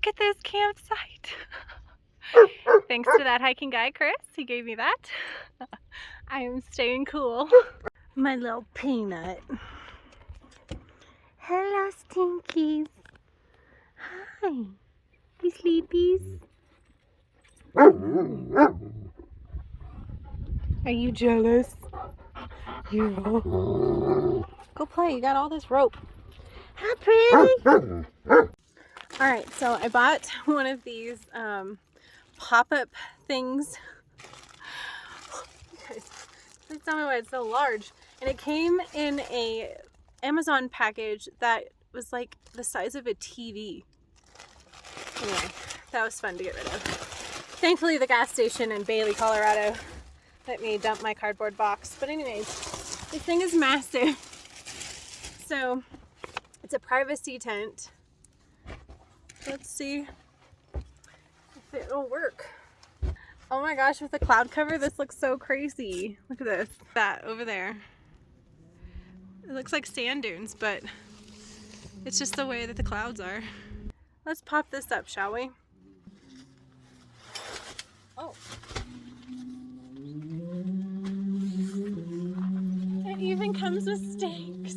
look at this campsite. Thanks to that hiking guy, Chris. He gave me that. I am staying cool. My little peanut. Hello, Stinkies. Hi. You sleepies? Are you jealous? Yeah. Go play. You got all this rope. Hi, pretty. Alright, so I bought one of these pop-up things. Please tell me why it's so large. And it came in a Amazon package that was like the size of a TV. Anyway, that was fun to get rid of. Thankfully, the gas station in Bailey, Colorado let me dump my cardboard box. But anyways, this thing is massive. So it's a privacy tent. Let's see if it'll work. Oh my gosh, with the cloud cover, this looks so crazy. Look at this. That over there. It looks like sand dunes, but it's just the way that the clouds are. Let's pop this up, shall we? Oh. It even comes with stakes.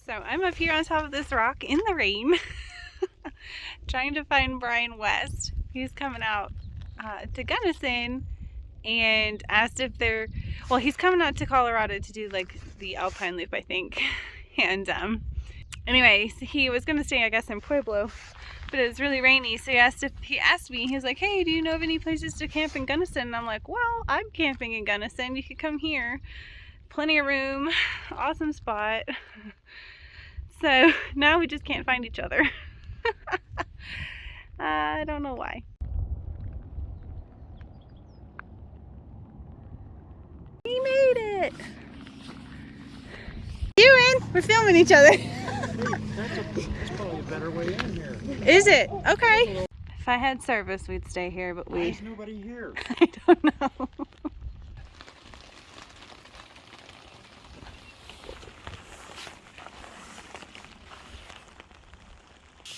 So I'm up here on top of this rock in the rain, trying to find Brian West. He's coming out to Gunnison and asked if they're, well, he's coming out to Colorado to do like the Alpine loop, I think. And anyways, he was going to stay, I guess, in Pueblo, but it was really rainy. So he asked me, he was like, hey, do you know of any places to camp in Gunnison? And I'm like, well, I'm camping in Gunnison. You could come here. Plenty of room. Awesome spot. So now we just can't find each other. I don't know why. We made it! You in? We're filming each other. That's probably a better way in here. Is it? Okay. If I had service, we'd stay here, but Why is nobody here? I don't know.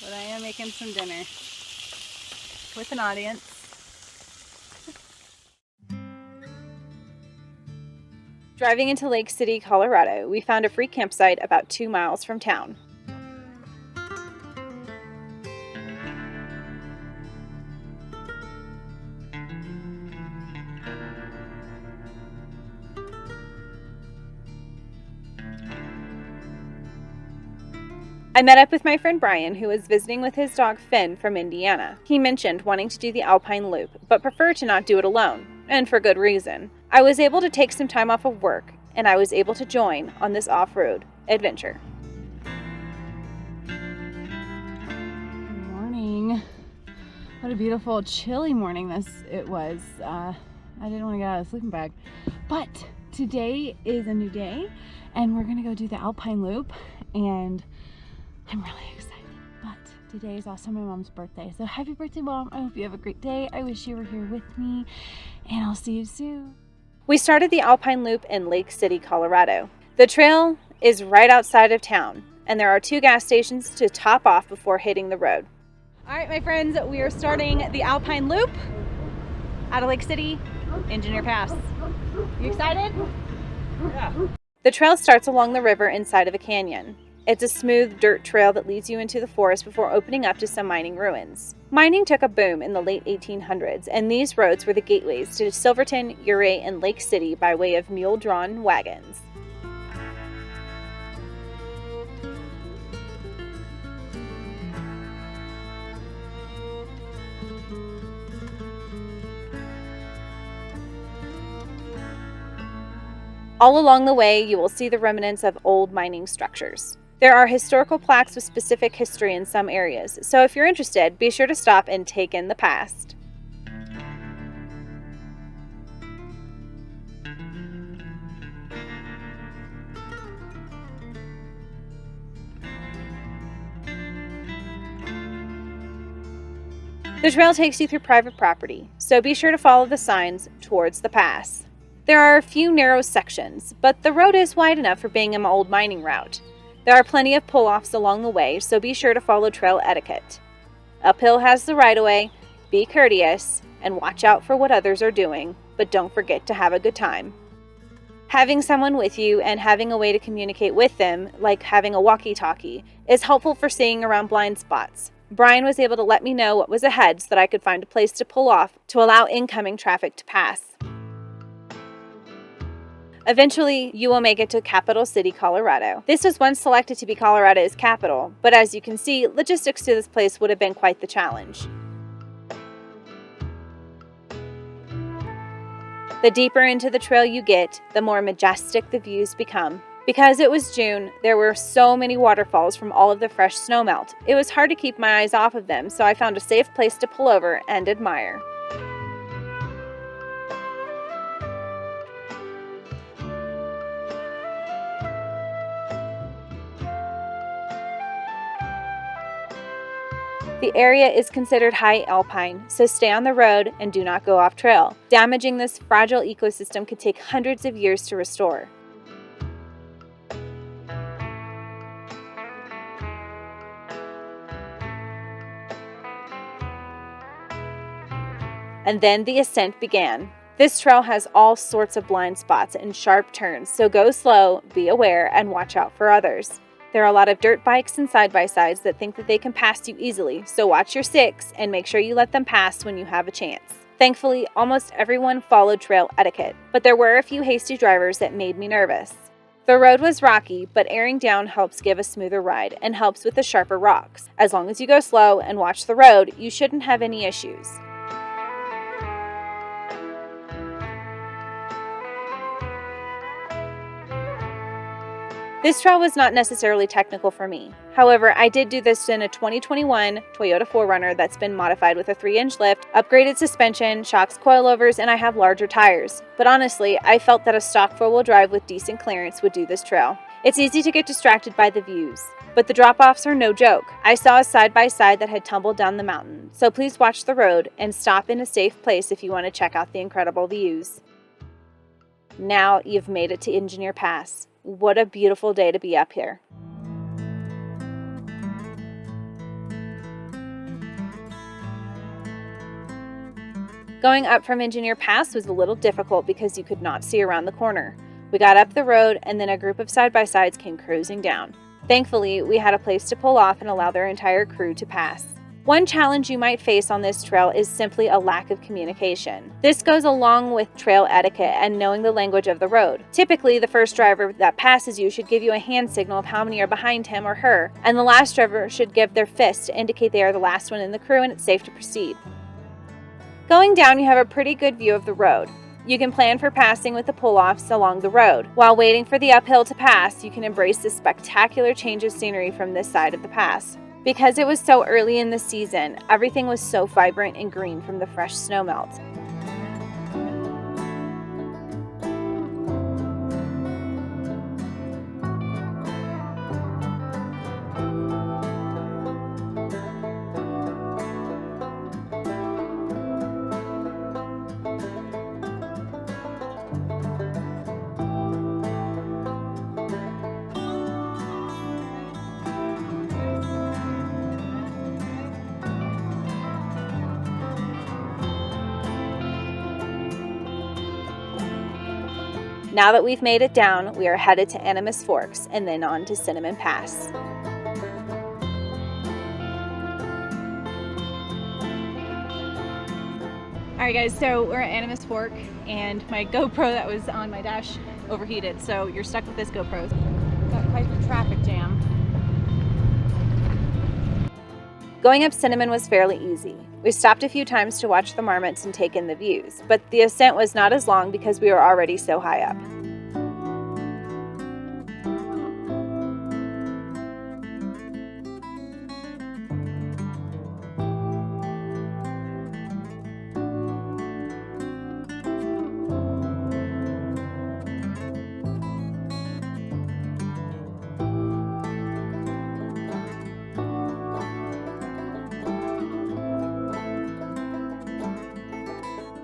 But I am making some dinner with an audience. Driving into Lake City, Colorado, we found a free campsite about 2 miles from town. I met up with my friend Brian, who was visiting with his dog Finn from Indiana. He mentioned wanting to do the Alpine loop, but preferred to not do it alone, and for good reason. I was able to take some time off of work, and I was able to join on this off-road adventure. Good morning. What a beautiful, chilly morning it was. I didn't want to get out of the sleeping bag, but today is a new day, and we're gonna go do the Alpine loop, and I'm really excited, but today is also my mom's birthday. So happy birthday, Mom. I hope you have a great day. I wish you were here with me, and I'll see you soon. We started the Alpine loop in Lake City, Colorado. The trail is right outside of town, and there are 2 gas stations to top off before hitting the road. All right, my friends, we are starting the Alpine loop out of Lake City, Engineer Pass. You excited? Yeah. The trail starts along the river inside of a canyon. It's a smooth dirt trail that leads you into the forest before opening up to some mining ruins. Mining took a boom in the late 1800s, and these roads were the gateways to Silverton, Ouray, and Lake City by way of mule-drawn wagons. All along the way, you will see the remnants of old mining structures. There are historical plaques with specific history in some areas, so if you're interested, be sure to stop and take in the past. The trail takes you through private property, so be sure to follow the signs towards the pass. There are a few narrow sections, but the road is wide enough for being an old mining route. There are plenty of pull-offs along the way, so be sure to follow trail etiquette. Uphill has the right-of-way, be courteous, and watch out for what others are doing, but don't forget to have a good time. Having someone with you and having a way to communicate with them, like having a walkie-talkie, is helpful for seeing around blind spots. Brian was able to let me know what was ahead so that I could find a place to pull off to allow incoming traffic to pass. Eventually, you will make it to Capital City, Colorado. This was once selected to be Colorado's capital, but as you can see, logistics to this place would have been quite the challenge. The deeper into the trail you get, the more majestic the views become. Because it was June, there were so many waterfalls from all of the fresh snowmelt. It was hard to keep my eyes off of them, so I found a safe place to pull over and admire. The area is considered high Alpine, so stay on the road and do not go off trail. Damaging this fragile ecosystem could take hundreds of years to restore. And then the ascent began. This trail has all sorts of blind spots and sharp turns, so go slow, be aware, and watch out for others. There are a lot of dirt bikes and side-by-sides that think that they can pass you easily, so watch your six and make sure you let them pass when you have a chance. Thankfully, almost everyone followed trail etiquette, but there were a few hasty drivers that made me nervous. The road was rocky, but airing down helps give a smoother ride and helps with the sharper rocks. As long as you go slow and watch the road, you shouldn't have any issues. This trail was not necessarily technical for me. However, I did do this in a 2021 Toyota 4Runner that's been modified with a 3-inch lift, upgraded suspension, shocks, coilovers, and I have larger tires. But honestly, I felt that a stock 4-wheel drive with decent clearance would do this trail. It's easy to get distracted by the views, but the drop-offs are no joke. I saw a side-by-side that had tumbled down the mountain, so please watch the road and stop in a safe place if you want to check out the incredible views. Now you've made it to Engineer Pass. What a beautiful day to be up here. Going up from Engineer Pass was a little difficult because you could not see around the corner. We got up the road and then a group of side-by-sides came cruising down. Thankfully, we had a place to pull off and allow their entire crew to pass. One challenge you might face on this trail is simply a lack of communication. This goes along with trail etiquette and knowing the language of the road. Typically, the first driver that passes you should give you a hand signal of how many are behind him or her, and the last driver should give their fist to indicate they are the last one in the crew and it's safe to proceed. Going down, you have a pretty good view of the road. You can plan for passing with the pull-offs along the road. While waiting for the uphill to pass, you can embrace the spectacular change of scenery from this side of the pass. Because it was so early in the season, everything was so vibrant and green from the fresh snowmelt. Now that we've made it down, we are headed to Animas Forks and then on to Cinnamon Pass. Alright guys, so we're at Animas Fork and my GoPro that was on my dash overheated, so you're stuck with this GoPro. Got quite the traffic jam. Going up Cinnamon was fairly easy. We stopped a few times to watch the marmots and take in the views, but the ascent was not as long because we were already so high up.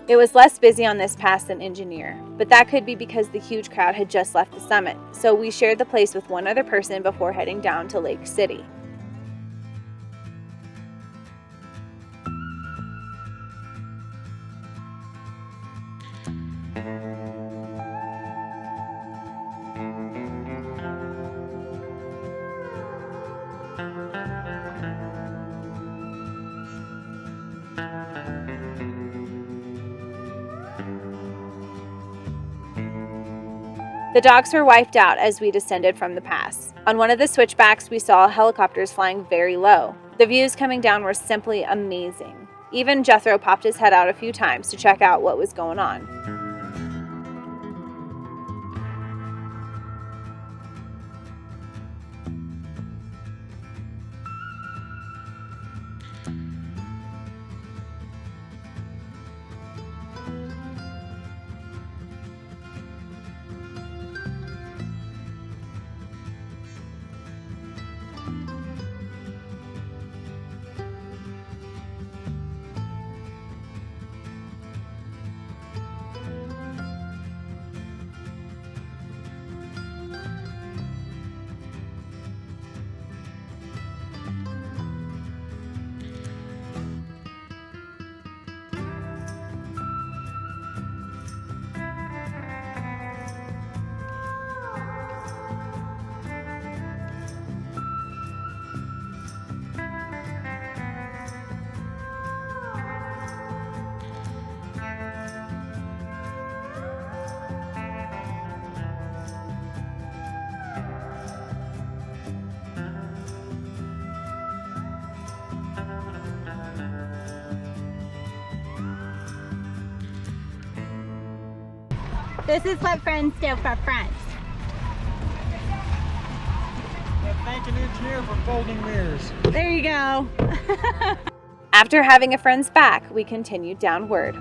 It was less busy on this pass than Engineer, but that could be because the huge crowd had just left the summit, so we shared the place with one other person before heading down to Lake City. The dogs were wiped out as we descended from the pass. On one of the switchbacks, we saw helicopters flying very low. The views coming down were simply amazing. Even Jethro popped his head out a few times to check out what was going on. This is what friends do for friends. Thank an engineer for folding mirrors. There you go. After having a friend's back, we continued downward.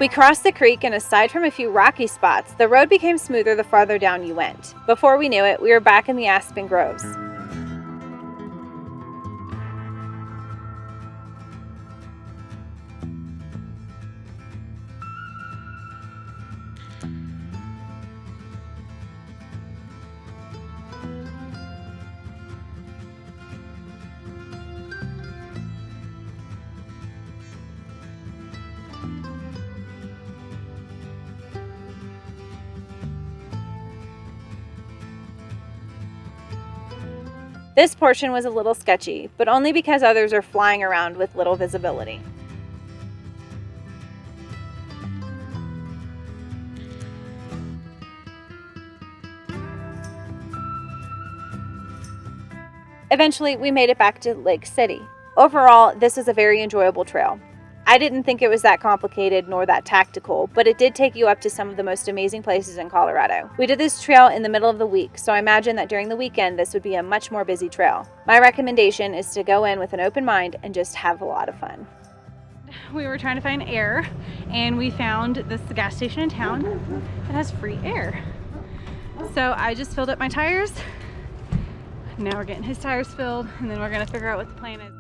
We crossed the creek, and aside from a few rocky spots, the road became smoother the farther down you went. Before we knew it, we were back in the aspen groves. This portion was a little sketchy, but only because others are flying around with little visibility. Eventually, we made it back to Lake City. Overall, this was a very enjoyable trail. I didn't think it was that complicated nor that tactical, but it did take you up to some of the most amazing places in Colorado. We did this trail in the middle of the week, so I imagine that during the weekend this would be a much more busy trail. My recommendation is to go in with an open mind and just have a lot of fun. We were trying to find air, and we found this gas station in town that has free air. So I just filled up my tires. Now we're getting his tires filled, and then we're gonna figure out what the plan is.